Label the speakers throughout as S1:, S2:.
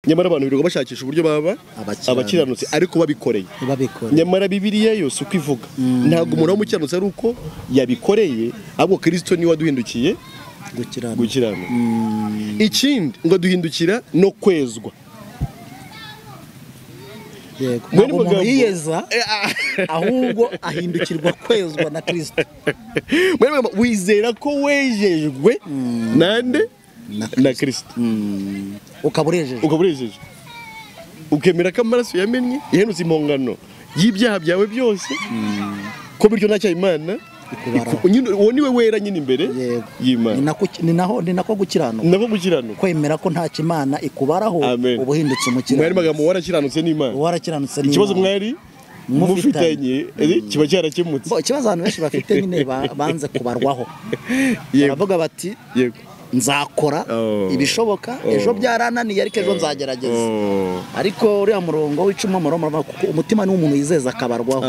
S1: nyamara abantu birirwa bashakisha uburyo baba abakiranutsi ariko babikoreye. Nyamara Bibiliya yose uko ivuga ntabwo umuntu w'umukiranutsi ari uko yabikoreye, ahubwo Kristo niwe waduhindukiye gukiranuka. Ikindi ngo duhindukira no kwezwa.
S2: Yego, umuntu yiyeza ahubwo ahindukirwa kwezwa na Kristo.
S1: Wizera ko wejejwe nande na Kristo.
S2: Ukaburejeje.
S1: Ukemera ko amaraso yamennye yahenutse impongano y'ibyaha byawe byose, ko bityo ntacyo Imana uwo niwe wera nyine imbere y'Imana.
S2: Ni nako gukiranuka. Kwemera ko ntacyo Imana ikubaraho ubuhindutse umukiranuka.
S1: Mwari magambo warakiranutse n'Imana. Ikibazo mwari mufitanye kiba cyarakemutse.
S2: Ikibazo abantu benshi bafite nyine banze kubarwaho. Baravuga bati
S1: yego
S2: nzakora ibishoboka, ejo byarananiye ariko ejo nzagerageza. Ariko uriya murongo w'icuma kuko umutima ni umuntu yizeza akabarwaho.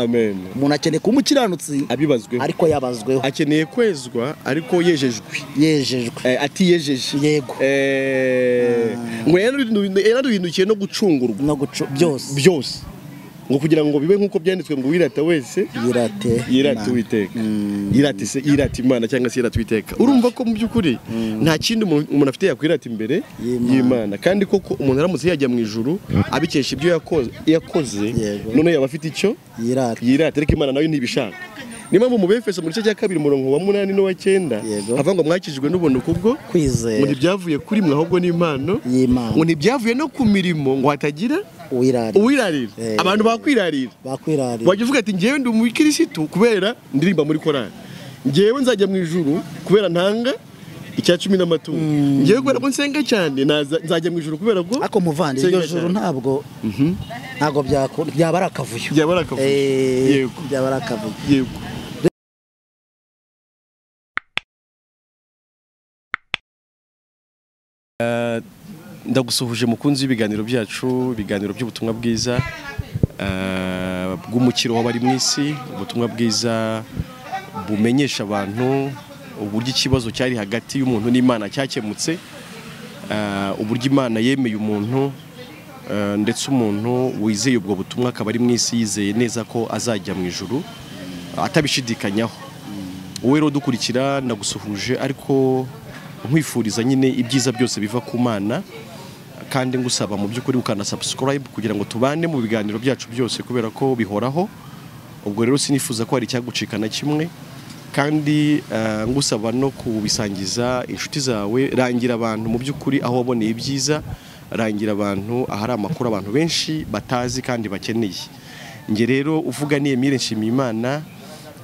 S2: Umuntu akeneye kumukiranutsi abibazweho ariko yabazweho.
S1: Akeneye kwezwa ariko yejejwe. Atiyejeje.
S2: Yego.
S1: Ngo yaraduhindukiye no gucungurwa byose. Ngo kugira ngo bibe nk'uko byanditswe ngo wirata wese yirate Uwiteka. Yirate Imana cyangwa se yirate Uwiteka. Urumva ko mu by'ukuri nta kindi umuntu afite yakwirata imbere y'Imana, kandi koko umuntu aramutse yajya mu ijuru abikesha ibyo yakoze none yaba afite icyo yirate, ariko Imana nayo ntibishaka. Niyo mpamvu mu Befeso mu gice cya 2 umurongo wa 8 n'uwa 9 avuga ngo mwakijijwe n'ubuntu kubwo
S2: kwizera,
S1: ngo ntibyavuye kuri mwe ahubwo n'impano y'Imana, ngo ntibyavuye no ku mirimo ngo hatagira uwirarira. Abantu bakwirarira. Wajya uvuga ati ngewe ndi umukirisitu kubera ndirimba muri korali, ngewe nzajya mu ijuru kubera ntanga icya 10 n'amatungo, ngewe kubera ko nsenga cyane nzajya mu ijuru kubera ko
S2: ako muvandi iryo juru ntabwo byaba ari akavuyo.
S1: Yego
S2: byaba ari akavuyo.
S1: Yego. Ndagusuhuje mukunzi w'ibiganiro byacu, ibiganiro by'ubutumwa bwiza bw'umukiro w'abari mu isi, ubutumwa bwiza bumenyesha abantu uburyo ikibazo cyari hagati y'umuntu n'Imana cyakemutse, uburyo Imana yemeye umuntu, ndetse umuntu wizeye ubwo butumwa akaba ari mu isi yizeye neza ko azajya mu ijuru atabishidikanyaho. Wowe rero dukurikira ndagusuhuje, ariko nkwifuriza nyine ibyiza byose biva ku Mana, kandi ngusaba mu by'ukuri ukana subscribe kugira ngo tubane mu biganiro byacu byose kubera ko bihoraho. Ubwo rero sinifuza ko hari icyagucika na kimwe, kandi ngusaba no kubisangiza inshuti zawe. Rangira abantu mu by'ukuri aho waboneye ibyiza, rangira abantu ahari amakuru abantu benshi batazi kandi bakeneye. Nge rero uvuga ni Emile&Felix,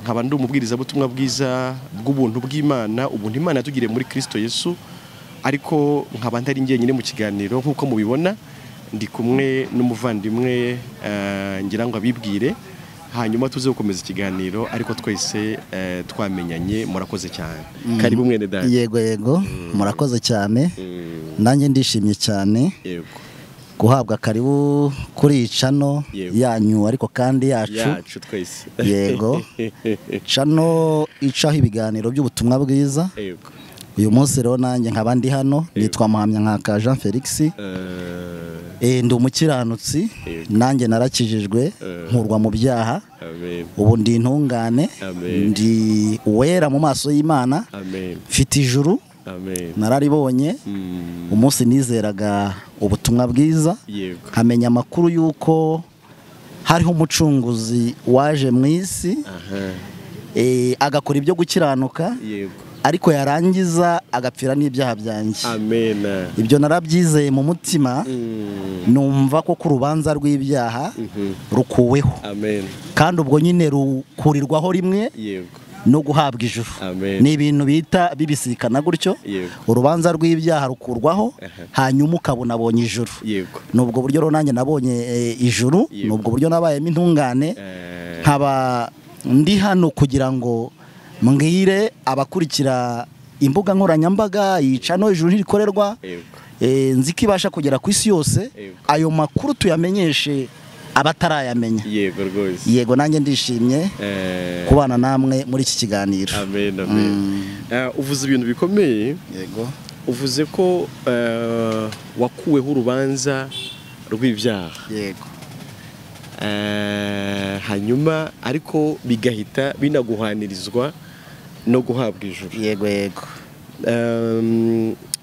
S1: nkaba ndi umubwiriza butumwa bwiza bw'ubuntu bw'Imana, ubuntu Imana yatugiriye muri Kristo Yesu, ariko nkaba ntari njyenyine mu kiganiro nk'uko mubibona, ndi kumwe n'umuvandimwe ngira ngo abibwire, hanyuma tuze gukomeza ikiganiro ariko twese twamenyanye. Murakoze cyane. Karibu mwene dada.
S2: Yego murakoze cyane. Nanjye ndishimye cyane guhabwa karibu kuri cano yanyu, ariko kandi yacu
S1: twese.
S2: Yego. Cano icaho ibiganiro by'ubutumwa bwiza. Uyu munsi rero nanjye nkaba ndi hano, nitwa Emile&Felix. Ndi umukiranutsi, nanjye narakijijwe nkurwa mu byaha. Ubu ndi intungane, ndi uwera mu maso y'Imana, mfite ijuru nararibonye. Umunsi nizeraga ubutumwa bwiza, nkamenya amakuru y'uko hariho umucunguzi waje mu isi agakora ibyo gukiranuka, ariko yarangiza agapfira n'ibyaha byanjye. Ibyo narabyizeye mu mutima, numva ko ku rubanza rw'ibyaha rukuweho, kandi ubwo nyine rukurirwaho rimwe no guhabwa ijuru. Ni ibintu bita bibisikana gutyo. Urubanza rw'ibyaha rukurwaho, hanyuma ukabona abonye ijuru. Nubwo buryo rero nanjye nabonye ijuru, nubwo buryo nabayemo intungane. Nkaba ndi hano kugira ngo mbwire abakurikira imbuga nkoranyambaga yicano Ijuru ntirikorerwa, nzi ko ibasha kugera ku isi yose, ayo makuru tuyamenyeshe abatarayamenya. Yego nanjye ndishimye kubana namwe muri iki kiganiro.
S1: Uvuze ibintu bikomeye. uvuze ko wakuweho urubanza rw'ibyaha.
S2: Yego.
S1: Hanyuma ariko bigahita binaguhanirizwa no guhabwa ijuru.
S2: Yego yego.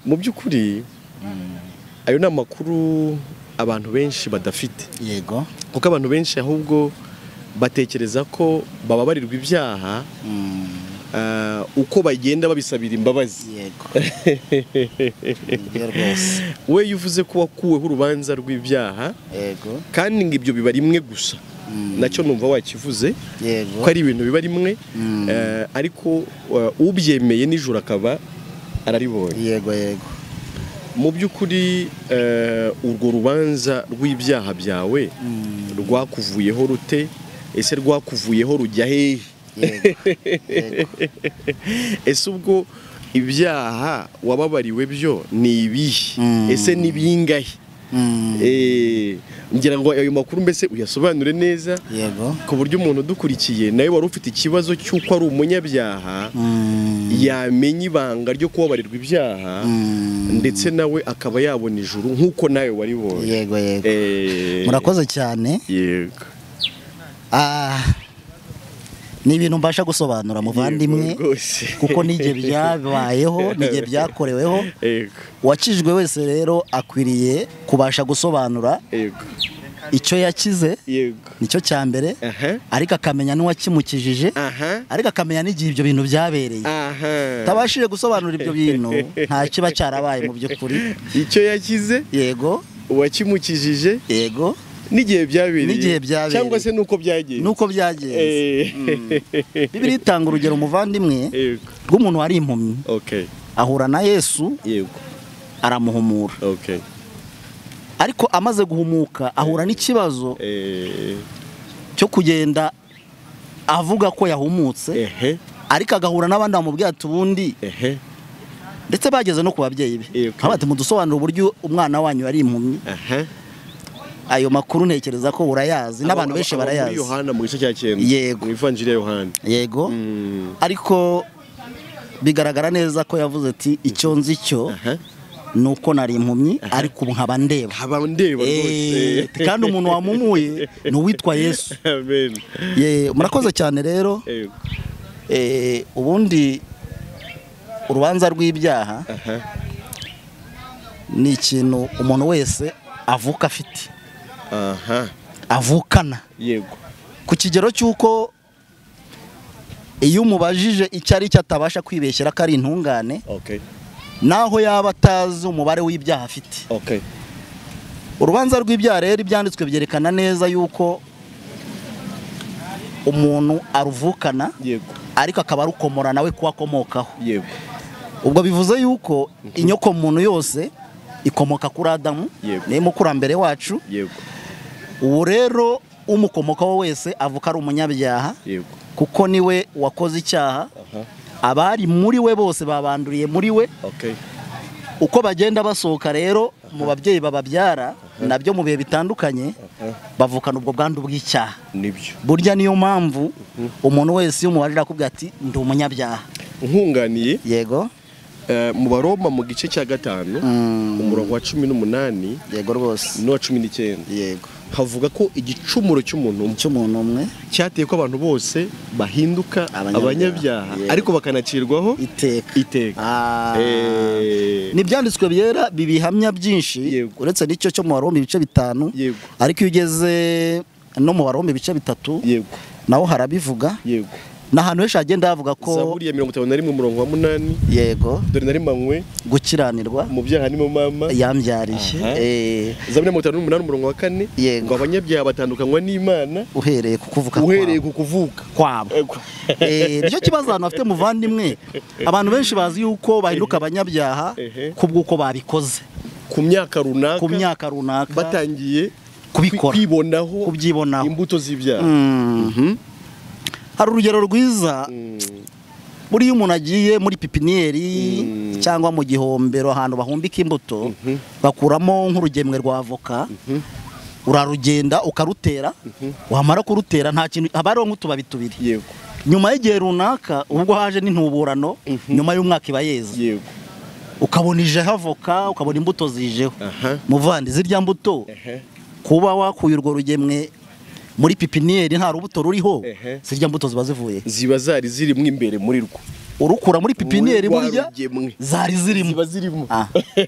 S1: Mu by'ukuri ayo ni amakuru abantu benshi badafite.
S2: Yego.
S1: Kuko abantu benshi ahubwo batekereza ko bababarirwa ibyaha uko bagenda babisabira imbabazi.
S2: Yego.
S1: We yuvuze ko wakuweho urubanza rw'ibyaha.
S2: Yego.
S1: Kandi ngo ibyo biba rimwe gusa. Nacyo numva wakivuze.
S2: Yego.
S1: Ko ari ibintu biba rimwe. Ariko ubyemeye n'ijuru akaba araribonye.
S2: Yego yego.
S1: Mu by'ukuri urwo rubanza rw'ibyaha byawe rwakuvuyeho rute? Ese rwakuvuyeho rujya hehe? Ese ubwo ibyaha wababariwe byo ni ibihe? Ese ni bingahe? Ngira ngo ayo makuru mbese uyasobanure neza.
S2: Yego.
S1: Ku buryo umuntu udukurikiye nawe wari ufite ikibazo cy'uko ari umunyabyaha yamenya ibanga ryo kubabarirwa ibyaha ndetse nawe akaba yabona ijuru nk'uko nawe waribonye.
S2: Yego yego. Murakoze cyane.
S1: Yego.
S2: Ni ibintu mbasha gusobanura muvandimwe kuko n'igihe byabayeho n'igihe byakoreweho. Uwakijijwe wese rero akwiriye kubasha gusobanura icyo yakize. Nicyo cya mbere. Ariko akamenya n'uwakimukijije. Ariko akamenya n'igihe ibyo bintu byabereye. Tabashije gusobanura ibyo bintu nta kiba cyarabaye mu by'ukuri.
S1: Icyo yakize.
S2: Yego.
S1: Uwakimukijije.
S2: Yego.
S1: N'igihe byabereye cyangwa se nuko
S2: byagenze. Bibiliya itanga urugero muvandimwe rw'umuntu wari impumyi. Ahura na Yesu.
S1: Yego.
S2: Aramuhumura. Ariko amaze guhumuka ahura n'ikibazo cyo kugenda avuga ko yahumutse. Ariko agahura n'abandi bamubwira ati ubundi. Ndetse bageze no ku babyeyi be. Bati mudusobanurire uburyo umwana wanyu yari impumyi. Ayo makuru ntekereza ko urayazi n'abantu benshi barayazi.
S1: Yohana mu gice cya 9.
S2: Yego.
S1: Mu ivanjiri ya Yohana.
S2: Yego. Ariko bigaragara neza ko yavuze ati icyo nzi cyo nuko nari impumyi ariko ubu nkaba ndeba.
S1: Rwose.
S2: Kandi umuntu wamumuye ni uwitwa Yesu.
S1: Amen.
S2: Murakoze cyane rero. Ubundi urubanza rw'ibyaha ni ikintu umuntu wese avuka afite. Avukana.
S1: Yego.
S2: Ku kigero cy'uko iyo umubajije icyo ari cyo atabasha kwibeshyera ko ari intungane. Naho yaba atazi umubare w'ibyaha afite. Urubanza rw'ibyaha rero ibyanditswe byerekana neza yuko umuntu aruvukana.
S1: Yego.
S2: Ariko akaba arukomora nawe kuwakomokaho.
S1: Yego.
S2: Ubwo bivuze yuko inyoko muntu yose ikomoka kuri Adamu. Ni mukurambere wacu.
S1: Yego.
S2: Ubu rero umukomokaho wese avuka ari umunyabyaha.
S1: Yego.
S2: Kuko niwe wakoze icyaha. Abari muri we bose babanduriye muri we. Uko bagenda basohoka rero mu babyeyi bababyara nabyo mu bihe bitandukanye bavukana ubwo bwandu bw'icyaha.
S1: Nibyo.
S2: Burya niyo mpamvu umuntu wese iyo umubajije akubwira ati ndi umunyabyaha.
S1: Nkunganiye.
S2: Yego.
S1: Mu Baroma mu gice cya 5 umurongo wa 18.
S2: Yego rwose.
S1: No 19.
S2: Yego.
S1: Havuga ko igicumuro cy'umuntu
S2: umwe
S1: cyateye ko abantu bose bahinduka abanyabyaha ariko bakanacirwaho iteka.
S2: Nibyanditswe byera bibihamya byinshi uretse n'icyo cyo mu Baroma ibice 5. Ariko iyo ugeze no mu Baroma ibice 3 naho harabivuga. N'ahantu henshi hagenda havuga ko
S1: Zaburi ya 51 umurongo wa 8.
S2: Yego.
S1: Dore nari manywe
S2: gukiranirwa
S1: mu byaha ni mu mama
S2: yambyarishye.
S1: Zaburi ya 58 umurongo wa 4 ngo abanyabyaha batandukanywa n'Imana
S2: uhereye ku kuvuka kwabo. Nicyo kibazo abantu bafite muvandimwe. Abantu benshi bazi yuko bahinduka abanyabyaha kubw'uko babikoze
S1: ku myaka runaka batangiye
S2: kubikora
S1: kubyibonaho imbuto z'ibyaha.
S2: Hari urugero rwiza buriya umuntu agiye muri pipiniyeri cyangwa mu gihombero ahantu bahumbika imbuto bakuramo nk'urugemwe rwa avoka. Urarugenda ukarutera wamara kurutera nta kintu haba hariho nk'utubabi tubiri. Nyuma y'igihe runaka ubwo haje n'intuburano nyuma y'umwaka iba yeze. ukabona ije havoka ukabona imbuto zijeho muvandi zirya mbuto kuba wakuye urwo rugemwe muri pipiniyeri nta rubuto ruriho zirya mbuto ziba
S1: zirimo imbere muri rwo
S2: urukura muri pipiniyeri burya zari zirimo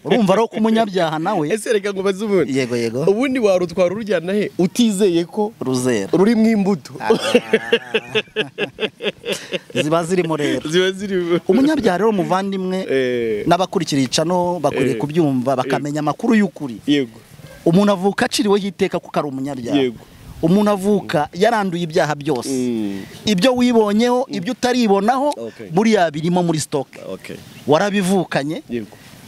S2: urumva rero ko umunyabyaha nawe
S1: ese reka ngo bazubone
S2: yego
S1: ubundi warutwara urujyana he utizeye ko
S2: ruzera
S1: rurimo imbuto
S2: ziba zirimo rero umunyabyaha rero muvandimwe n'abakurikira icano bakwiriye kubyumva bakamenya amakuru y'ukuri
S1: yego
S2: umuntu avuka aciriweho iteka kuko ari umunyabyaha umuntu avuka yaranduye ibyaha byose ibyo wibonyeho ibyo utaribonaho buriya birimo muri stock warabivukanye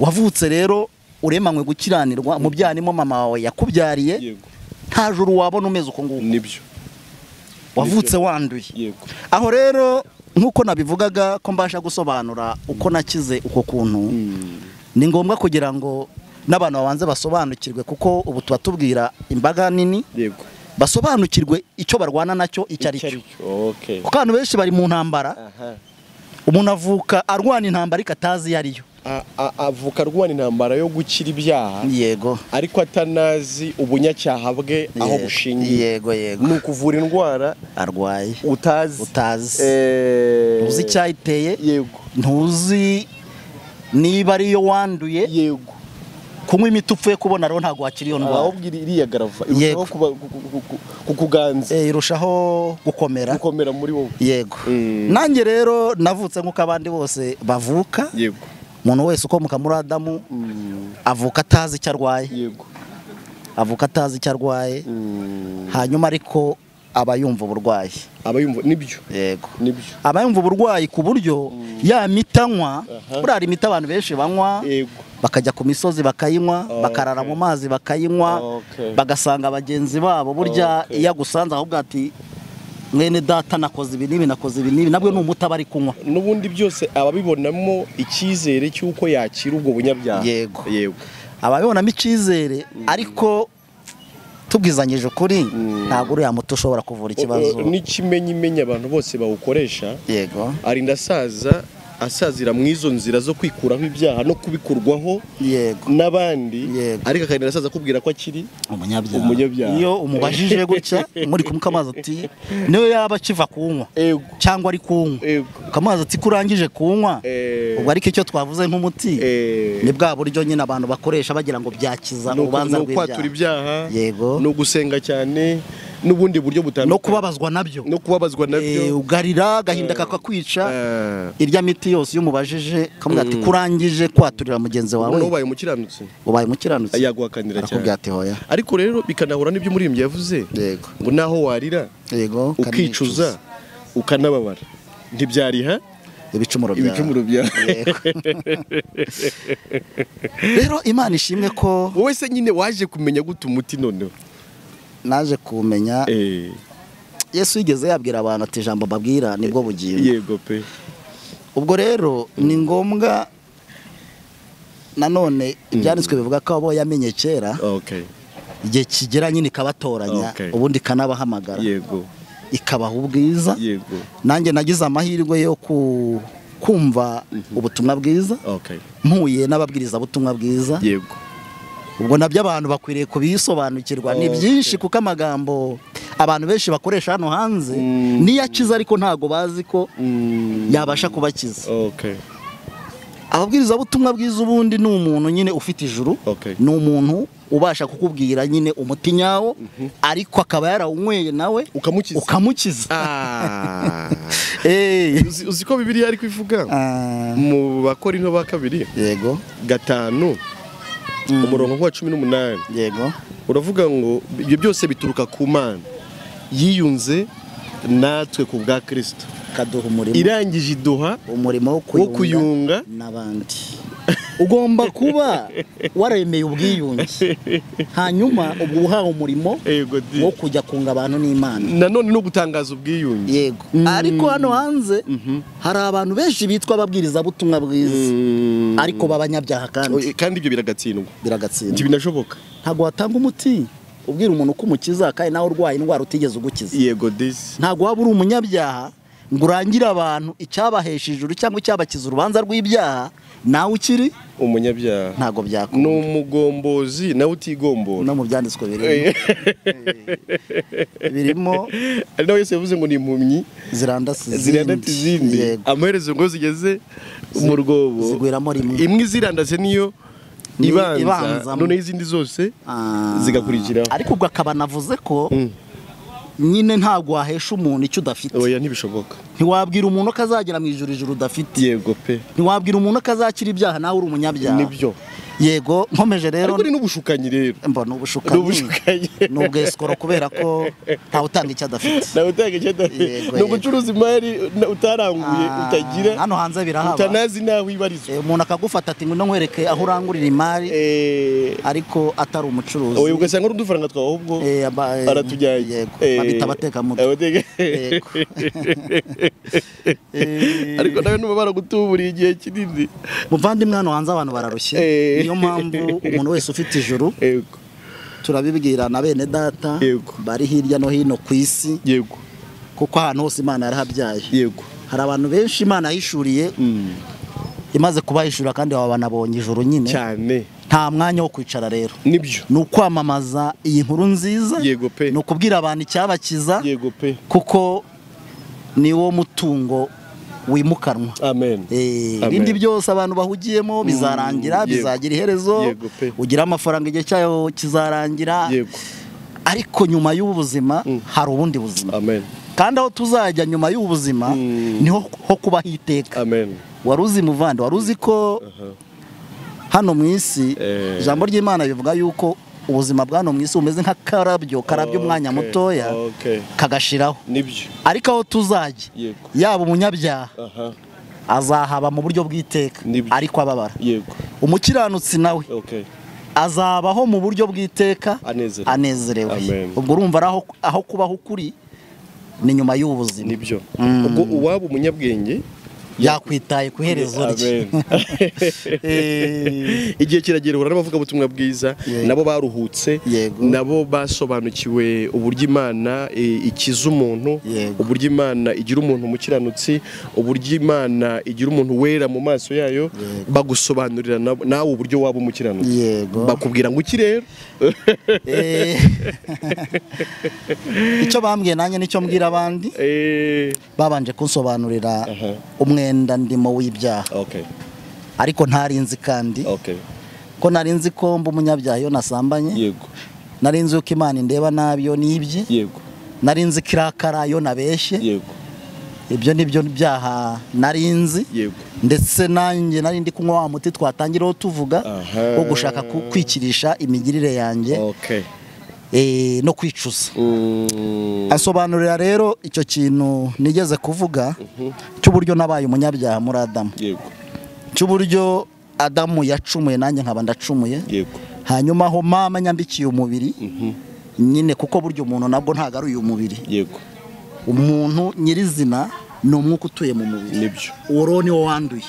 S2: wavutse rero uremanywe gukiranirwa mu byanimo mama wawe yakubyariye nta juru wabona umeze uko nguko
S1: nibyo
S2: wavutse wanduye aho rero nk'uko nabivugaga ko mbasha gusobanura uko nakize uko kuntu ni ngombwa kugira ngo n'abantu babanze basobanukirwe kuko ubu tuba tubwira imbaga nini basobanukirwe icyo barwana nacyo icyo ari cyo kuko abantu benshi bari mu ntambara umuntu avuka arwana intambara ariko atazi iyo ariyo
S1: avuka arwana intambara yo gukira ibyaha
S2: yego
S1: ariko atanazi ubunyacyaha bwe aho bushingiye
S2: yego
S1: ni ukuvura indwara
S2: arwaye
S1: utazi
S2: ntuzi icyayiteye
S1: yego
S2: ntuzi niba ariyo wanduye
S1: yego
S2: kunywa imiti upfuye kubona rero ntabwo wakira iyo ndwara
S1: ahubwo iriya garava irushaho kukuganza
S2: irushaho gukomera
S1: muri wowe
S2: yego nanjye rero navutse nk'uko abandi bose bavuka
S1: yego
S2: umuntu wese ukomoka muri Adamu avuka atazi icyo arwaye hanyuma ariko aba yumva uburwayi
S1: nibyo
S2: yego aba yumva uburwayi ku buryo ya mitanywa burari imiti abantu benshi banywa bakajya ku misozi bakayinywa bakarara mu mazi bakayinywa bagasanga bagenzi babo burya iyo agusanze ahubwo ati mwene data nakoze ibi n'ibi nabwo ni umuti aba ari kunywa
S1: n'ubundi byose ababibonamo icyizere cy'uko yakira ubwo bunyabyaha
S2: yego ababibonamo icyizere ariko tubwizanyije ukuri ntabwo uriya muti ushobora kuvura ikibazo
S1: n'ikimenyimenya abantu bose bawukoresha
S2: yego
S1: arinda asazira mu izo nzira zo kwikuraho ibyaha no kubikurwaho n'abandi ariko akarinda asaza kubwira ko akiri umunyabyaha
S2: iyo umubajije gutya muri kumuka amazi ati niyo yaba akiva kunywa cyangwa ari kunywa ukamazi ati kurangije kunywa ubwo ariko icyo twavuze nk'umuti ni bwa buryo nyine abantu bakoresha bagira ngo byakiza urubanza rw'ibyaha
S1: no kwatura ibyaha
S2: yego
S1: no gusenga cyane n'ubundi buryo butandukanye
S2: no kubabazwa nabyo ugarira agahinda kakakwica irya miti yose iyo umubajije kamuga ati kurangije kwaturira mugenzi wawe
S1: ubaye umukiranutsi
S2: yaguhakanira cyane
S1: ariko rero bikanahura n'ibyo umuririmbyi yavuze ngo naho warira ukicuza ukanababara ntibyariha
S2: ibicumuro
S1: byawe
S2: rero Imana ishimwe ko
S1: wowe se nyine waje kumenya gute umuti noneho
S2: naje kumenya Yesu yigeze yabwira abantu ati ijambo babwira nibwo bugingo
S1: yego pe
S2: ubwo rero ni ngombwa nanone ibyanditswe bivuga ko abo yamenye kera igihe kigera nyine ikabatoranya ubundi ikanabahamagara
S1: yego
S2: ikabaha ubwiza nanjye nagize amahirwe yo kumva ubutumwa bwiza mpuye n'ababwiriza butumwa bwiza
S1: yego
S2: ubwo nabyo abantu bakwiriye kubisobanukirwa ni byinshi kuko amagambo abantu benshi bakoresha hano hanze niyo akiza ariko ntago bazi ko yabasha kubakiza ababwiriza butumwa bwiza ubundi ni umuntu nyine ufite ijuru ni umuntu ubasha kukubwira nyine umuti nyawo ariko akaba yarawunyweye nawe ukamukiza
S1: uzi ko Bibiliya ariko ivuga mu Bakorinto ba 2
S2: yego
S1: 5 umurongo wa 18
S2: yego
S1: uravuga ngo ibyo byose bituruka ku Mana yiyunze natwe ku bwa Kristo
S2: kaduha umurimo
S1: irangije iduha
S2: umurimo
S1: wo kuyunga
S2: n'abandi ugomba kuba waremeye ubwiyunge hanyuma ubwo uhawe umurimo wo kujya kunga abantu n'Imana
S1: nanone no gutangaza ubwiyunge
S2: yego ariko hano hanze hari abantu benshi bitwa ababwiriza butumwa bwiza ariko babanyabyaha
S1: kandi ibyo biragatsindwa ntibinashoboka
S2: ntago watanga umuti ubwira umuntu ko umukiza kandi nawe urwaye indwara utigeze ugukiza
S1: yego
S2: ntago waba uri umunyabyaha ngo urangire abantu icyabahesha ijuru cyangwa icyabakiza urubanza rw'ibyaha nawe ukiri
S1: umunyabyaha
S2: ntago byakunda
S1: n'umugombozi nawe utigombora
S2: no mu byanditswe birimo
S1: ari nawe yose yavuze ngo ni impumyi
S2: zirandase
S1: izindi amaherezo ngo zigeze mu rwobo
S2: zigwiramo rimwe
S1: imwe zirandase niyo ibanza none izindi zose zigakurikiraho
S2: ariko ubwo akaba navuze ko nyine ntago wahesha umuntu icyo udafite
S1: oya ntibishoboka
S2: ntiwabwira umuntu ko azagera mu ijuru udafite
S1: yego pe
S2: ntiwabwira umuntu ko azakira ibyaha nawe uri umunyabyaha
S1: nibyo
S2: yego nkomeje rero
S1: ariko ni n'ubushukanyi rero
S2: mbona ubushukanyi n'ubwesukoro kubera ko ntawe utanga icyo adafite
S1: ni ugucuruza imari utaranguye utagira
S2: hano hanze birahaba
S1: utanazi naho ibarizwa
S2: umuntu akagufata ati ngo nkwereke aho urangurira imari ariko atari umucuruzi
S1: oya ugasanga ari udufaranga twawe ahubwo aratujyanye
S2: babita abatekamutwe
S1: ariko nawe nuba baragutuburiye igihe kinini
S2: muvandimwe hano hanze abantu bararushye niyo mpamvu umuntu wese ufite ijuru turabibwira na bene data bari hirya no hino ku isi kuko ahantu hose Imana yarahabyaye hari abantu benshi Imana yahishuriye imaze kubahishura kandi baba banabonye ijuru nyine
S1: cyane
S2: nta mwanya wo kwicara rero
S1: nibyo
S2: ni ukwamamaza iyi nkuru nziza ni ukubwira abantu icyabakiza kuko niwo mutungo wimukanwa
S1: amen
S2: ibindi byose abantu bahugiyemo bizarangira bizagira iherezo ugira amafaranga igihe cyayo kizarangira ariko nyuma y'ubu buzima hari ubundi buzima kandi aho tuzajya nyuma y'ubu buzima niho ho kubaho iteka wari uzi muvandi wari uzi ko hano mu isi ijambo ry'Imana bivuga yuko ubuzima bwano mu isi bumeze nk'akarabyo karabyo umwanya mutoya kagashiraho
S1: nibyo
S2: ariko aho tuzajya yaba umunyabyaha azahaba mu buryo bw'iteka ariko ababara umukiranutsi nawe azabaho mu buryo bw'iteka anezerewe ubwo urumva aho kubaho ukuri ni nyuma y'ubuzima
S1: nibyo ubwo uwaba umunyabwenge
S2: yakwitaye ku iherezo rye
S1: igihe kiragera n'abavuga ubutumwa bwiza nabo baruhutse nabo basobanukiwe uburyo Imana ikiza umuntu uburyo Imana igira umuntu umukiranutsi uburyo Imana igira umuntu wera mu maso yayo bagusobanurira nawe uburyo waba umukiranutsi bakubwira ngo iki rero
S2: icyo bambwiye nanjye nicyo mbwira abandi babanje kunsobanurira umwenda ndimo w'ibyaha ariko ntarinzi kandi ko narinzi ko mba umunyabyaha iyo nasambanye narinzi uko Imana indeba nabi yo nibye narinzi ko irakara yo nabeshye ibyo nibyo byaha narinzi ndetse nanjye narindi kunywa wa muti twatangiraho tuvuga wo gushaka kwikirisha imigirire yanjye no kwicuza asobanurira rero icyo kintu nigeze kuvuga cy'uburyo nabaye umunyabyaha muri Adamu cy'uburyo Adamu yacumuye nanjye nkaba ndacumuye hanyuma aho mama nyambikiye umubiri nyine kuko buryo umuntu nabwo ntago ari uyu mubiri umuntu nyirizina ni umwuka utuye mu mubiri uwo ni wo wanduye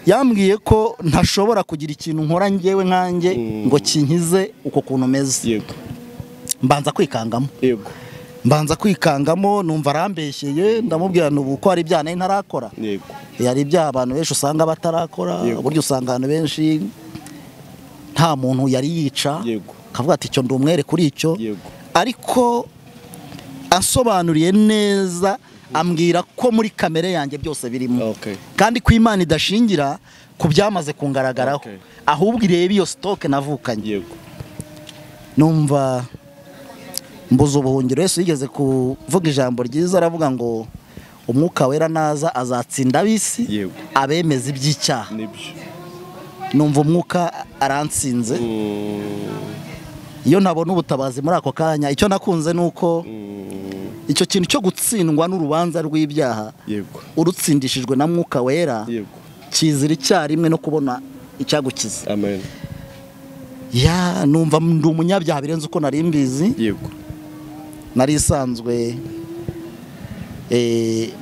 S2: yambwiye ko ntashobora kugira ikintu nkora njyewe nkanjye ngo kinkize uko kuntu meze mbanza kwikangamo numva arambeshyeye ndamubwira n'ubu ko hari ibyaha ntarakora hari ibyaha abantu benshi usanga batarakora buryo usanga abantu benshi nta muntu yari yica akavuga ati icyo ndi umwere kuri icyo ariko asobanuriye neza ambwira ko muri kamere yanjye byose birimo kandi ko Imana idashingira ku byamaze kungaragaraho ahubwo ireba iyo stoke navukanye numva mbuze ubuhungiro Yesu yigeze kuvuga ijambo ryiza aravuga ngo umwuka wera naza azatsinda ab'isi abemeza iby'icyaha numva umwuka aransinze iyo nabona ubutabazi muri ako kanya icyo nakunze nuko icyo kintu cyo gutsindwa n'urubanza rw'ibyaha urutsindishijwe na mwuka wera kizira icyarimwe no kubona icyagukiza numva ndi umunyabyaha birenze uko nari mbizi nari isanzwe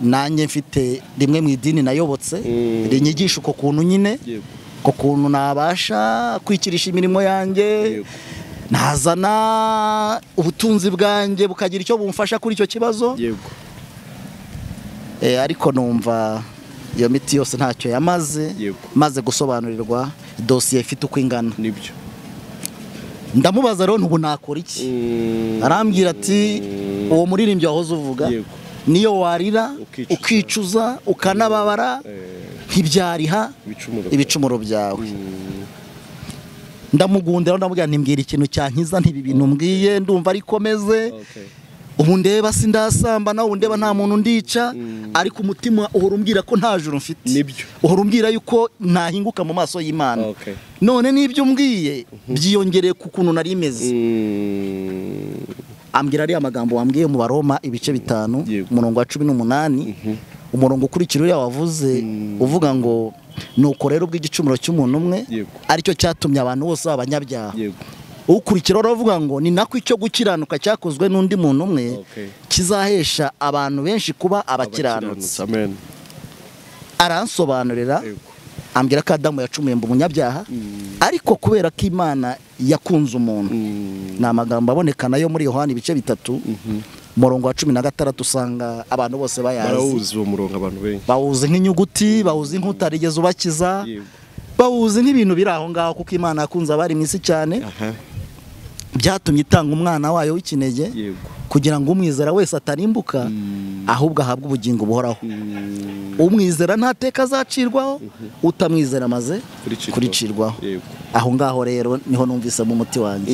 S2: nanjye mfite rimwe mu idini nayobotse rinyigisha uko kuntu nyine uko kuntu nabasha kwikirisha imirimo yanjye nazana ubutunzi bwanjye bukagira icyo bumfasha kuri icyo kibazo ariko numva iyo miti yose ntacyo yamaze maze gusobanurirwa dosiye ifite uko ingana.
S1: Nibyo.
S2: Ndamubaza rero ntubu nakora iki? Arambwira ati uwo muririmbyi wahoze uvuga niyo warira ukicuza ukanababara ntibyariha ibicumuro byawe. Ndamugundira ndamubwira ntimbwira ikintu cyankiza ntibi bintu mbwiye ndumva ari komeze. Ubu ndeba sindasamba nawe ndeba nta muntu ndica ariko umutima uhora umbwira ko nta juru mfite.
S1: Nibyo.
S2: Uhora umbwira yuko nahinguka mu maso y'Imana. None nibyo umbwiye byiyongereye ku kuntu nari imeze. Ambwira ari amagambo wambwiye mu Baroma ibice 5 umurongo wa 18 umurongo ukurikira uriya wavuze uvuga ngo nuko rero bw'igicumuro cy'umuntu umwe aricyo cyatumye abantu bose abanyabyaha. Ukurikira uravuga ngo ni nako icyo gukiranuka cyakozwe n'undi muntu umwe kizahesha abantu benshi kuba abakiranutsi.
S1: Amen.
S2: Aransobanurira ambwira ko Adamu yacumuye mu munyabyaha ariko kubera ko Imana yakunze umuntu. Na magambo aboneka nayo muri Yohana ibice 3 umurongo wa 16 usanga abantu bose bayazi.
S1: Barawuzi uwo murongo abantu benshi.
S2: Bawuzi nk'inyuguti, bawuzi nk'utarigeze ubakiza. Bawuzi nk'ibintu biri aho ngaho kuko Imana yakunze abari mu isi cyane. Byatumye itanga umwana wayo w'ikinege kugira ngo umwizera wese atarimbuka ahubwo ahabwe ubugingo buhoraho. Umwizera ntateka azacirwaho utamwizera maze kuricirwaho. Aho ngaho rero niho numvise mu muti wanjye.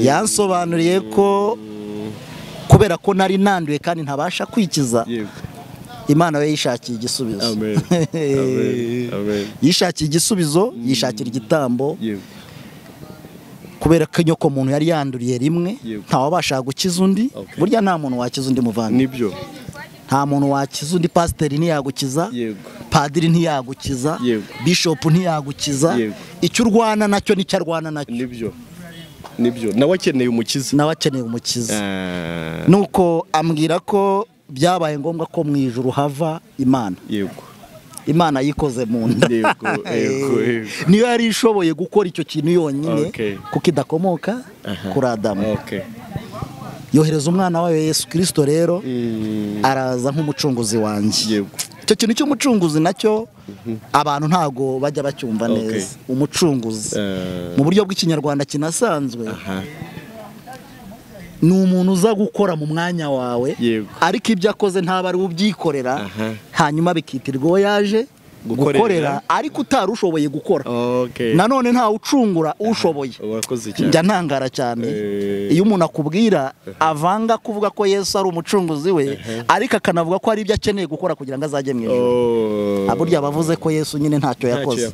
S2: Yansobanuriye ko kubera ko nari nanduye kandi ntabasha kwikiza Imana we yishakiye igisubizo.
S1: Amen. Amen.
S2: Yishakiye igisubizo, yishakira igitambo. Kubera ko nyoko muntu yari yanduriye rimwe ntawabasha gukiza undi. Burya nta muntu wakiza undi muvana.
S1: Nibyo.
S2: Nta muntu wakiza undi, pasiteri ntiyagukiza, padiri ntiyagukiza, bishop ntiyagukiza. Icyo urwana nacyo nicyo arwana nacyo.
S1: Nibyo. Nibyo. Nawe akeneye umukiza.
S2: Nawe akeneye umukiza. Nuko ambwira ko byabaye ngombwa ko mu ijuru hava Imana. Imana yikoze mu nda. Niyo yari ishoboye gukora icyo kintu yonyine kuko idakomoka kuri Adamu. Yohereza umwana wayo Yesu Kristo rero araza nk'umucunguzi wanjye. Icyo kintu cy'umucunguzi nacyo abantu ntago bajya bacyumva neza. Umucunguzi mu buryo bw'ikinyarwanda kinasanzwe ni umuntu uza gukora mu mwanya wawe ariko ibyo akoze ntaba ari ubyikorera hanyuma bikitirwa uwo yaje gukorera ariko utarushoboye gukora. Nanone nta ucungura ushoboye. Njya ntangara cyane iyo umuntu akubwira avanga kuvuga ko Yesu ari umucunguzi we ariko akanavuga ko ari ibyo akeneye gukora kugira ngo azajye mu ijuru. Aburya bavuze ko Yesu nyine ntacyo yakoze.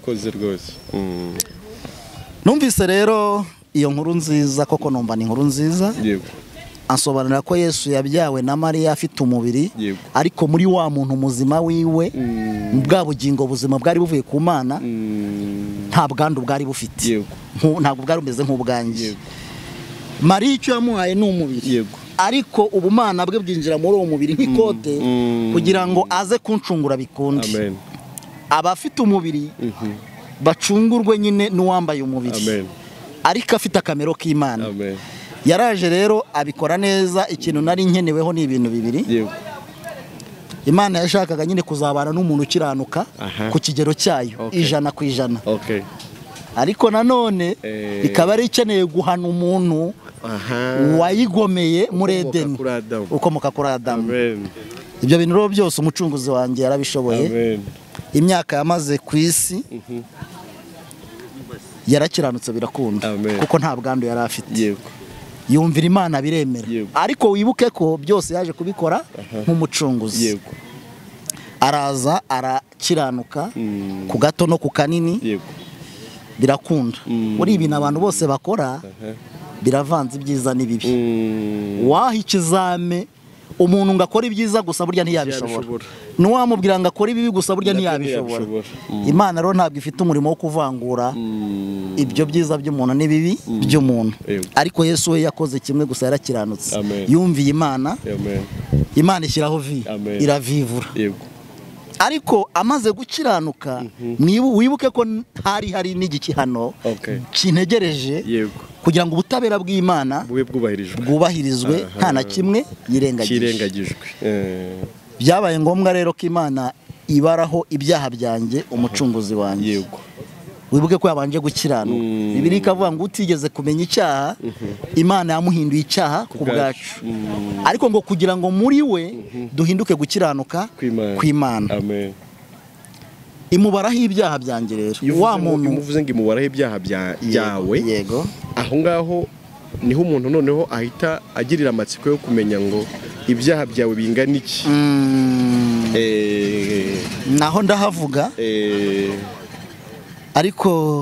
S2: Numvise rero iyo nkuru nziza koko numva ni inkuru nziza. Ansobanurira ko Yesu yabyawe na Mariya afite umubiri ariko muri wa muntu muzima wiwe bwa bugingo buzima bwari buvuye ku Mana nta bwandu bwari bufite. Ntabwo bwari bumeze nk'ubwanjye. Mariya icyo yamuhaye ni umubiri ariko ubumana bwe bwinjira muri uwo mubiri nk'ikote kugira ngo aze kuncungura bikunde. Abafite umubiri bacungurwe nyine n'uwambaye umubiri ariko afite akamero k'Imana. Yaraje rero abikora neza. Ikintu nari nkeneweho ni ibintu bibiri. Imana yashakaga nyine kuzabana n'umuntu ukiranuka ku kigero cyayo 100%. Ariko nanone ikaba ari ikeneye guhana umuntu wayigomeye muri Edeni ukomoka kuri Adamu. Ibyo bintu rero byose umucunguzi wanjye yarabishoboye. Imyaka yamaze ku isi yarakiranutse birakunda kuko nta bwandu yari afite. Yumvira Imana biremera ariko wibuke ko byose yaje kubikora nk'umucunguzi. Araza arakiranuka ku gato no ku kanini birakunda. Muri ibintu abantu bose bakora biravanze ibyiza n'ibibi. Waha ikizame umuntu ngakora ibyiza gusa burya ntiyabishobora. Nuwamubwira ngo akora ibibi gusa burya ntiyabishobora. Imana rero ntabwo ifite umurimo wo kuvangura ibyo byiza by'umuntu n'ibibi by'umuntu. Ariko Yesu we yakoze kimwe gusa yarakiranutse. Yumviye Imana. Imana ishyiraho iravivura. Ariko amaze gukiranuka wibuke ko hari n'igihano kintegereje kugira ngo ubutabera bw'Imana bwubahirizwe nta na kimwe yirengagijwe. byabaye ngombwa rero ko Imana ibaraho ibyaha byanjye umucunguzi wanjye.
S1: Yego.
S2: Wibuke ko yabanje gukiranuka. Bibiliya ikavuga ngo utigeze kumenya icyaha Imana yamuhinduye icyaha ku bwacu. Ariko ngo kugira ngo muri we duhinduke gukiranuka kw'Imana.
S1: Amen.
S2: Imubaraho ibyaha byanjye rero.
S1: Wa muntu umuvuze ngo imubaraho ibyaha byawe.
S2: Yego.
S1: Aho ngaho niho umuntu noneho ahita agirira amatsiko yo kumenya ngo ibyaha byawe bingana iki.
S2: Naho ndahavuga. Ariko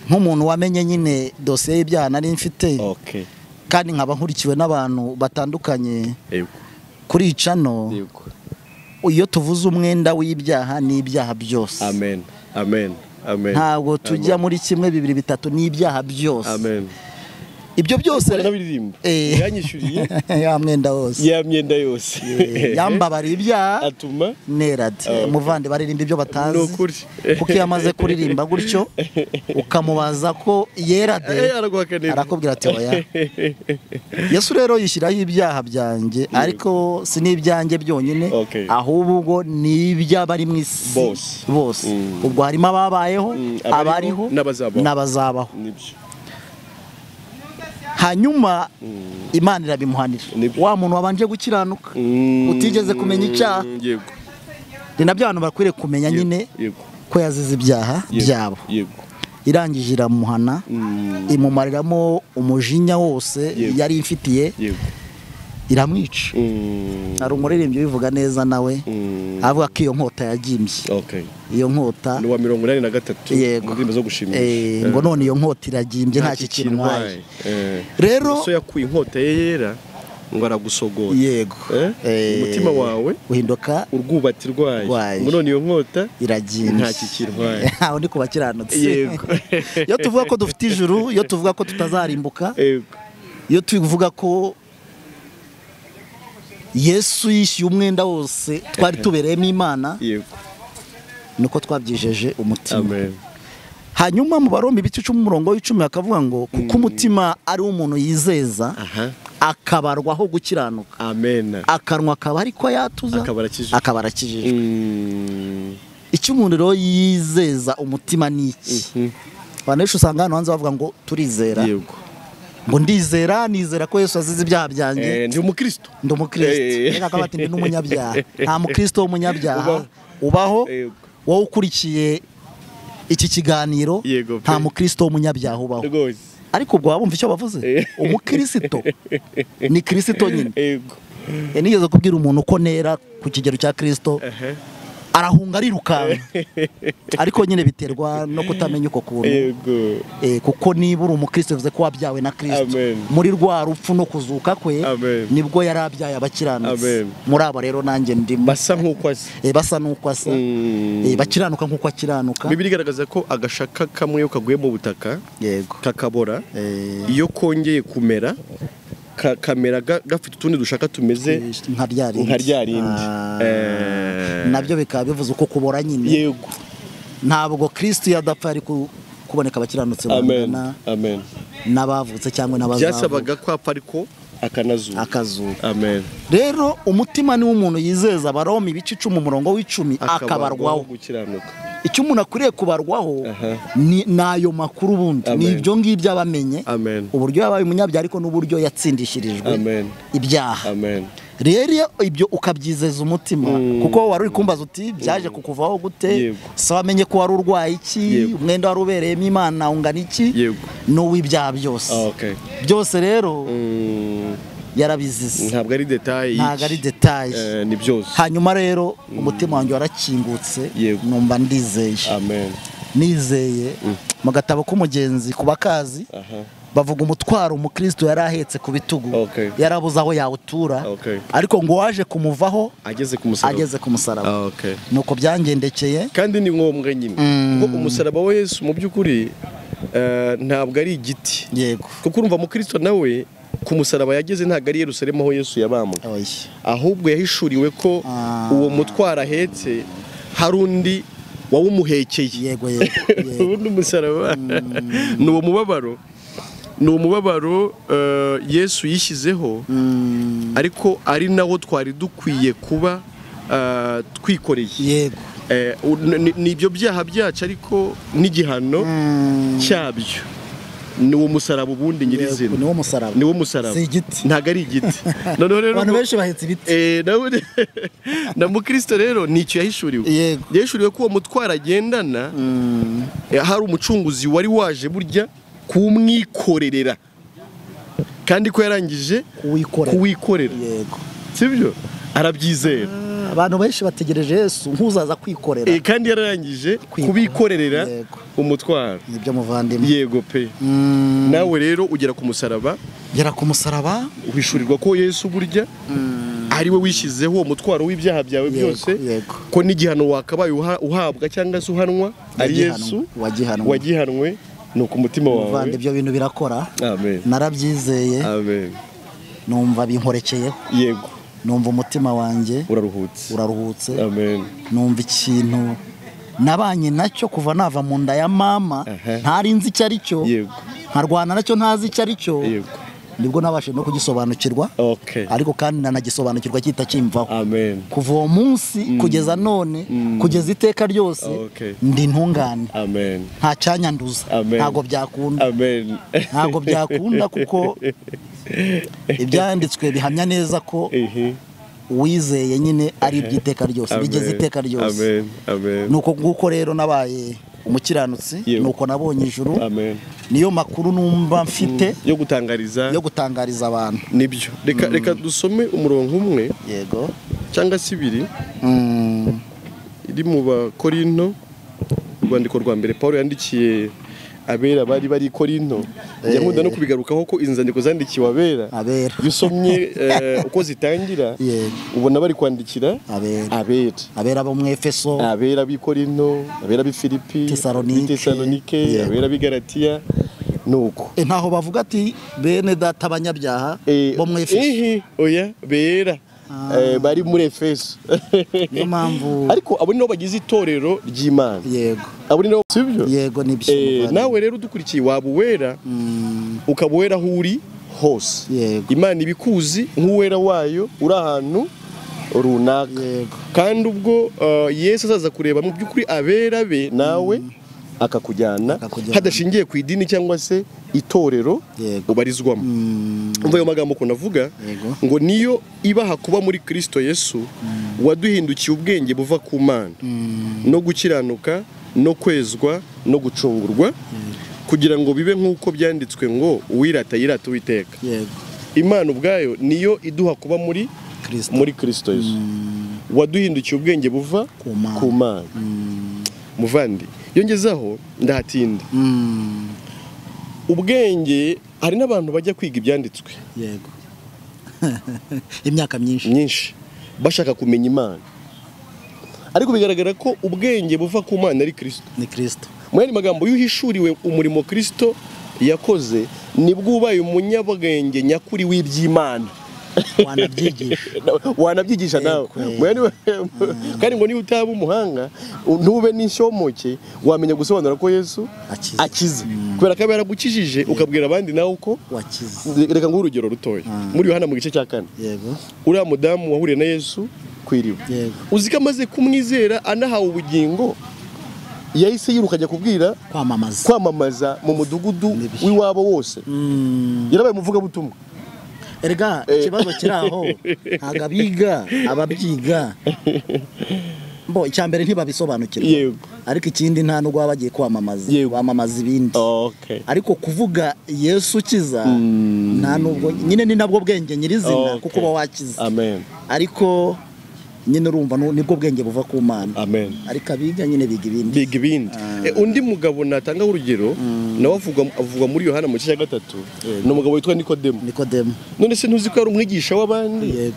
S2: nk'umuntu wamenye nyine dosiye y'ibyaha nari mfite.
S1: Okay.
S2: Kandi nkaba nkurikiwe n'abantu batandukanye.
S1: Yego.
S2: Kuri icano.
S1: Yego.
S2: Iyo tuvuze umwenda w'ibyaha ni ibyaha byose.
S1: Amen. Amen. Amen.
S2: Ntabwo tujya muri kimwe bibiri bitatu ni ibyaha byose.
S1: Amen.
S2: Ibyo byose
S1: yanyishyuriye
S2: ya mwenda wose.
S1: Ya myenda yose.
S2: Yambabariye ibyaha
S1: atuma
S2: nerade. Muvande baririmba ibyo batazi.
S1: Nukuri.
S2: Kuko yamaze kuririmba gutyo ukamubaza ko yerade arakubwira ati oya. Yesu rero yishyiraho ibyaha byanjye ariko si n'ibyanjye byonyine ahubwo ni iby'abari mu isi bose. Ubwo harimo ababayeho abariho n'abazabaho. Hanyuma Imana irabimuhanira. Wa muntu wabanje gukiranuka utigeze kumenya icyaha.
S1: Yego.
S2: Ni nabyo abantu bakwiriye kumenya nyine ko yazize ibyaha byabo.
S1: Yego.
S2: Irangije iramuhana imumariramo umujinya wose yari ifitiye.
S1: Yego.
S2: Iramwica. Hari umuririmbyi bivuga neza nawe avuga ko iyo nkota yagimbye.
S1: Okay.
S2: Iyo nkota
S1: ni wa 83 mu ndimi zo gushimisha.
S2: Ngo none iyo nkota iragimbye nta kikintwaye. Rero
S1: so yakuye inkota yera ngo aragusogora.
S2: Yego.
S1: Umutima wawe
S2: uhinduka
S1: urwubati rwayo. Ngo none iyo nkota
S2: iragimbye
S1: nta kikintwaye.
S2: Aho ndi kubakiranutse.
S1: Yego.
S2: Iyo tuvuga ko dufite ijuru, iyo tuvuga ko tutazarimbuka.
S1: Yego.
S2: Iyo tuvuga ko Yesu yishyuye umwenda wose twari tubereyemo Imana.
S1: Yego.
S2: Nuko twabyijeje umutima.
S1: Amen.
S2: Hanyuma mu Baroma 10:10 akavuga ngo kuko umutima ari umuntu yizeza akabarwaho gukiranuka.
S1: Amen.
S2: Akanwa akaba ariko yatuza akabarakijije. Icyo umuntu rero yizeza umutima ni iki? Banesha usanga hano hanze bavuga ngo turizera.
S1: Yego.
S2: Ngo nizera ko Yesu azize ibyaha byanjye.
S1: Ndi umukristo.
S2: Ndi umukristo. Reka kabati ndi n'umunyabyaha. Nta mukristo w'umunyabyaha ubaho. Wowe ukurikiye iki kiganiro nta mukristo w'umunyabyaha ubaho. Ariko ubwo wabumva icyo bavuze? Umukristo ni Kristo nyine.
S1: Yego.
S2: Nigeze kubwira umuntu ko nera ku kigero cya Kristo. Arahunga arirukanka. Ariko nyine biterwa no kutamenya uko kuntu.
S1: Yego.
S2: Kuko niba uri umukristo bivuze ko wabyawe na Kristo. Muri rwa rupfu no kuzuka kwe nibwo yarabyaye abakiranutsi. Muri abo rero nanjye ndimo.
S1: Basa nk'uko asa.
S2: Basa n'uko asa. Bakiranuka nk'uko akiranuka.
S1: Bibiliya igaragaza ko agashaka kamwe iyo kaguye mu butaka kakabora iyo kongeye kumera kamera gafite utundi dushaka tumeze
S2: nka ryarindi. Nabyo bikaba bivuze uko kubora nyine.
S1: Yego.
S2: Ntabwo Kristo yadapfa ari kuboneka abakiranutse bangana.
S1: Amen.
S2: N'abavutse cyangwa n'abazavuka.
S1: Byasabaga ko apfa ariko akazuka. Amen.
S2: Rero umutima ni w'umuntu yizeza. Baroma 10:10 akabarwaho
S1: gukiranuka.
S2: Icyo umuntu akwiriye kubarwaho ni nayo makuru bundi ni ibyo ngibyo abamenye. Uburyo yabaye umunyabyaha ariko n'uburyo yatsindishirijwe ibyaha. Rero ibyo ukabyizeza umutima kuko wari uri kumbaza uti byaje kukuvaho gute? Se wamenye ko wari urwaye iki? Umwenda wari ubereyemo Imana ungana iki? N'uw'ibyaha byose. Byose rero yarabizize.
S1: Ntabwo ari
S2: detail.
S1: Ni byose.
S2: Hanyuma rero umutima wanjye warakingutse numva ndizeye. Nizeye mu gatabo k'umugenzi ku bakazi. Bavuga umutwaro umukristo yari ahetse ku bitugu. Yarabuze aho yawutura. Ariko ngo waje kumuvaho ageze ku musaraba. Nuko byangendekeye.
S1: Kandi ni ngombwa nyine ko umusaraba wa Yesu mu by'ukuri ntabwo ari igiti.
S2: Yego.
S1: Kuko urumva umukristo nawe ku musaraba yageze ntabwo ari Yerusalemu aho Yesu yabambwe. Ahubwo yahishuriwe ko uwo mutwaro ahetse hari undi wawumuhekeye.
S2: Yego.
S1: Ubundi umusaraba ni uwo mubabaro. Ni umubabaro Yesu yishyizeho ariko ari nawo twari dukwiye kuba twikoreye.
S2: Yego.
S1: Ni ibyo byaha byacu ariko n'igihano cyabyo ni uwo musaraba ubundi nyirizina.
S2: Ni wo musaraba.
S1: Ni wo musaraba.
S2: Si igiti.
S1: Ntago ari igiti. Noneho rero
S2: abantu benshi bahetse ibiti.
S1: Na mu Kristo rero nicyo yahishuriwe.
S2: Yego.
S1: Yahishuriwe ko uwo mutwara agendana hari umucunguzi wari waje burya kumwikorerera kandi ko yarangije kuwikorera.
S2: Yego.
S1: Sibyo? Arabyizera.
S2: Abantu benshi bategereje Yesu nkuzaza kwikorera.
S1: Kandi yarangije kubikorerera umutwaro.
S2: Nibyo muvandimwe.
S1: Yego pe. Nawe rero ugera ku musaraba.
S2: Gera ku musaraba.
S1: Uhishurirwa ko Yesu burya ari we wishyizeho uwo mutwaro w'ibyaha byawe byose. Ko n'igihano wakabaye uhabwa cyangwa se uhanwa ari Yesu wagihanwe. Nuko umutima wawe.
S2: Muvande ibyo bintu birakora.
S1: Amen.
S2: Narabyizeye.
S1: Amen.
S2: Numva binkorekeyeho.
S1: Yego.
S2: Numva umutima wanjye uraruhutse.
S1: Amen.
S2: Numva ikintu nabanye nacyo kuva nava mu nda ya mama ntari nzi icyo ari cyo.
S1: Yego.
S2: Nkarwana nacyo ntazi icyo ari cyo.
S1: Yego.
S2: Nibwo nabashije no kugisobanukirwa. Ariko kandi nanagisobanukirwa kitachimvaho.
S1: Amen.
S2: Kuva uwo munsi kugeza none kugeza iteka ryose ndi ntungane.
S1: Amen.
S2: Nta cyanyanduza. Ntago byakunda.
S1: Amen.
S2: Ntago byakunda kuko ibyanditswe bihamya neza ko wizeye nyine ari ibyiteka ryose bigeze iteka ryose. Nuko nguko rero nabaye umukiranutsi. Nuko nabonye ijuru. Niyo makuru numva mfite
S1: yo gutangariza
S2: abantu.
S1: Nibyo. Reka dusome umurongo umwe.
S2: Yego.
S1: Cyangwa se ibiri. Iri mu Bakorinto, urwandiko rwa mbere Paulo yandikiye abera bari Korinto. Yankunda no kubigarukaho ko inzandiko zandikiwe abera. Bisomye uko zitangira. Ubona bari kwandikira abera bo mu Efeso, abera b'i Korinto, abera b'i Filipi, Tesalonike, abera b'i Galatiya. Nuko
S2: ntaho bavuga ati bene data abanyabyaha bo mu Efeso.
S1: Oya bera bari muri Efeso.
S2: Niyo mpamvu
S1: ariko abo nibo bagize itorero ry'Imana.
S2: Yego.
S1: Abo nibo sibyo?
S2: Yego nibyo.
S1: Nawe rero dukurikiye waba uwera ukaba uwera aho uri hose. Imana ibikuzi nk'uwera wayo uri ahantu runaka. Kandi ubwo Yesu azaza kureba mu by'ukuri abera be nawe akakujyana hadashingiye ku idini cyangwa se itorero ubarizwamo. Umva ayo magambo ko navuga ngo niyo ibaha kuba muri Kristo Yesu waduhindukiye ubwenge buva ku Mana no gukiranuka no kwezwa no gucungurwa kugira ngo bibe nk'uko byanditswe ngo uwirata yirata Uwiteka. Imana ubwayo niyo iduha kuba muri Kristo Yesu waduhindukiye ubwenge buva ku Mana. Muvandi yongezaho ndahatinda. Ubwenge hari n'abantu bajya kwiga ibyanditswe.
S2: Yego. Imyaka myinshi
S1: bashaka kumenya Imana. Ariko bigaragara ko ubwenge buva ku Mana ari Kristo.
S2: Ni Kristo.
S1: Mu yandi magambo yuhishuriwe umurimo Kristo yakoze nibwo ubaye umunyabwenge nyakuri w'iby'Imana. Wanabyigisha nawe. Kandi ngo niba utaba umuhanga ntube n'ishomoke wamenya gusobanura ko Yesu akiza. Kubera ko yaragukijije ukabwira abandi nawe uko wakiza. Reka nguhe urugero rutoya. Muri Yohana mu gice cya 4. Uriya mudamu wahuriye na Yesu ku iriba. Uzi ko amaze kumwizera anahawe ubugingo yahise yiruka ajya kubwira kwamamaza mu mudugudu w'iwabo wose. Yarabaye umuvugabutumwa.
S2: Erega ikibazo kiraho ntago ababyiga bo icyambere ntibabisobanukirwa. Ariko ikindi nta nubwo bagiye kwamamaza ibindi. Ariko kuvuga Yesu kiza nta nubwo nyine ni nabwo bwenge nyirizina kuko ba wakiza. Ariko nyine urumva nibwo bwenge buva ku Mana. Ariko abiga nyine biga ibindi. Undi mugabo natanga urugero nawe avuga muri Yohana mu gice cya 3 no mugabo witwa Nikodemo. None se ntuzi ko ari umwigisha w'abandi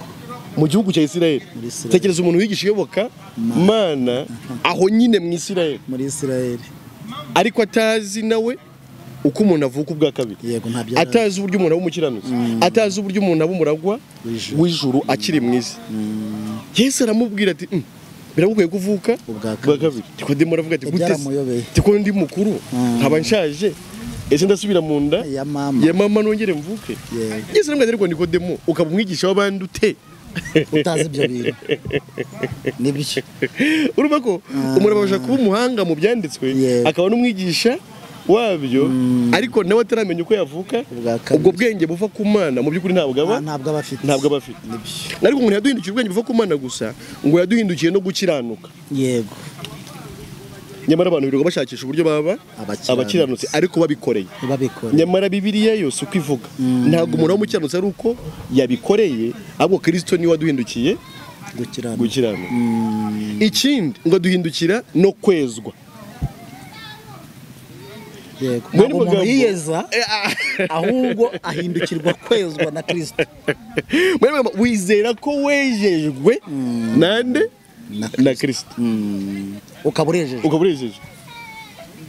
S2: mu gihugu cya Isirayeli? Tekereza umuntu wigisha iyoboka Mana aho nyine mu Isirayeli. Muri Isirayeli. Ariko atazi nawe uko umuntu avuka ubwa kabiri. Atazi uburyo umuntu aba umukiranutsi. Atazi uburyo umuntu aba umuragwa w'ijuru akiri mu isi. Yesu aramubwira ati biragukwiye kuvuka ubwa kabiri. Nikodemo aravuga ati gute tiko ndi mukuru nkaba nshaje ese ndasubira mu nda ya mama nongere mvuke. Yesu aramubwira ariko Nikodemo ukaba umwigisha w'abandi ute utazi ibyo bintu nibyo
S1: urumva ko umuntu abasha kuba umuhanga mu byanditswe akaba n'umwigisha wabyo ariko nawe ataramenya uko yavuka ubwo bwenge buva ku Mana mu by'ukuri ntabwo abafite ariko umuntu yaduhindukiye ubwenge buva ku Mana gusa ngo yaduhindukiye no gukiranuka
S2: yego
S1: nyamara abantu birirwa bashakisha uburyo baba abakiranutse ariko babikoreye nyamara Bibiliya yose uko ivuga ntabwo umuntu w'umukiranutse ari uko yabikoreye ahubwo Kristo niwe waduhindukiye gukiranuka ikindi ngo duhindukira no kwezwa
S2: ntabwo umuntu yiyeza ahubwo ahindukirwa kwezwa na Kristo
S1: wizera ko wejejwe nande na Kristo
S2: ukaburejeje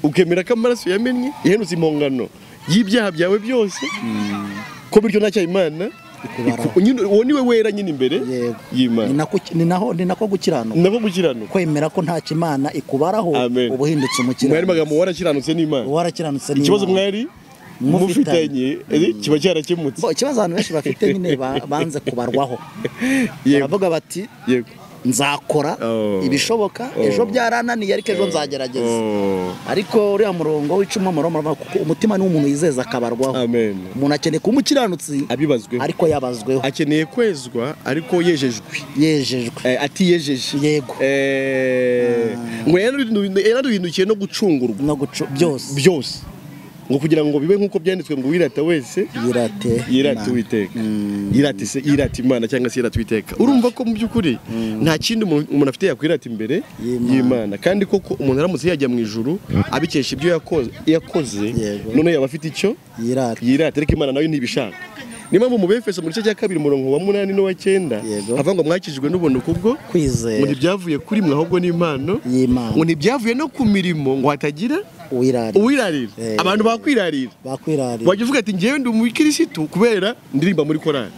S1: ukemera ko amaraso yamennye yahenutse impongano y'ibyaha byawe byose ko bityo ntacyo Imana uwo niwe wera nyine imbere y'Imana
S2: ni nako gukiranuka kwemera ko nta Imana ikubaraho ubuhindutse umukiranuka
S1: mwari magambo warakiranutse n'Imana ikibazo mwari mufitanye kiba cyarakemutse
S2: ikibazo abantu benshi bafite nyine banze kubarwaho baravuga bati nzakora ibishoboka ejo byarananiye ariko ejo nzagerageza ariko uriya murongo w'icuma kuko umutima ni umuntu yizeza akabarwaho umuntu akeneye kuba umukiranutsi ariko yabazweho
S1: akeneye kwezwa ariko yejejwe atiyejeje
S2: yego
S1: ngo yaraduhindukiye no gucungurwa byose ngo kugira ngo bibe nk'uko byanditswe ngo wirata wese yirate Uwiteka yirate Imana cyangwa se yirate Uwiteka urumva ko mu by'ukuri nta kindi umuntu afite yakwirata imbere y'Imana kandi koko umuntu aramutse yajya mu ijuru abikesha ibyo yakoze none yaba afite icyo yirate ariko Imana nayo ntibishaka niba mu Befeso mu gice cya 2 umurongo wa 8 no wa 9 avuga ngo mwakijijwe n'ubuntu kubwo
S2: kwizera
S1: ngo ntibyavuye kuri mwe ahubwo n'impano ngo ntibyavuye no ku mirimo ngo hatagira uwirarira abantu bakwirarira wajya uvuga ati ngewe ndi umukirisitu kubera ndirimba muri korali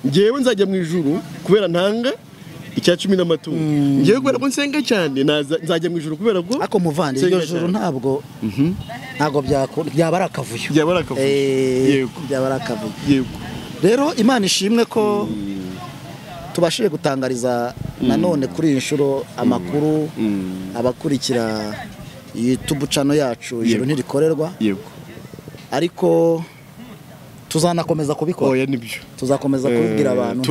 S1: ngewe nzajya mu ijuru kubera ntanga icya 10 n'amaturo ngewe kubera ko nsenga cyane nzajya mu ijuru kubera ko
S2: ako muvandi iryo juru ntabwo byaba ari akavuyo yego rero Imana ishimwe ko tubashije gutangariza nanone kuri iyi nshuro amakuru abakurikira YouTube channel yacu Ijuru ntirikorerwa ariko tuzanakomeza kubikora
S1: oya nibyo
S2: tuzakomeza kubibwira abantu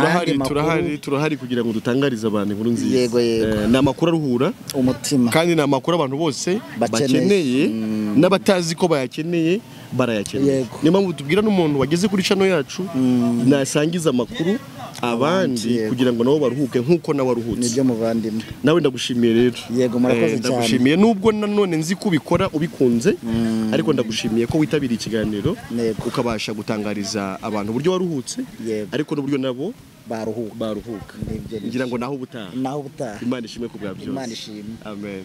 S1: turahari kugira ngo dutangarize abantu inkuru nziza
S2: yego
S1: ni amakuru aruhura
S2: umutima
S1: kandi ni amakuru abantu bose bakeneye n'abatazi ko bayakeneye barayakeneye niyo mpamvu tubwira n'umuntu wageze kuri channel yacu nasangiza amakuru abandi kugira ngo nabo baruhuke nk'uko nawe aruhutse
S2: nibyo muvandimwe
S1: nawe ndagushimiye rero
S2: yego murakoze cyane
S1: ndagushimiye nubwo nanone nzi kubikora ubikunze ariko ndagushimiye ko witabiriye ikiganiro ukabasha gutangariza abantu uburyo waruhutse ariko n'uburyo nabo baruhuka ngira ngo naho ubutaha
S2: Imana
S1: ishimwe ku bwa byose
S2: Imana ishimwe
S1: amen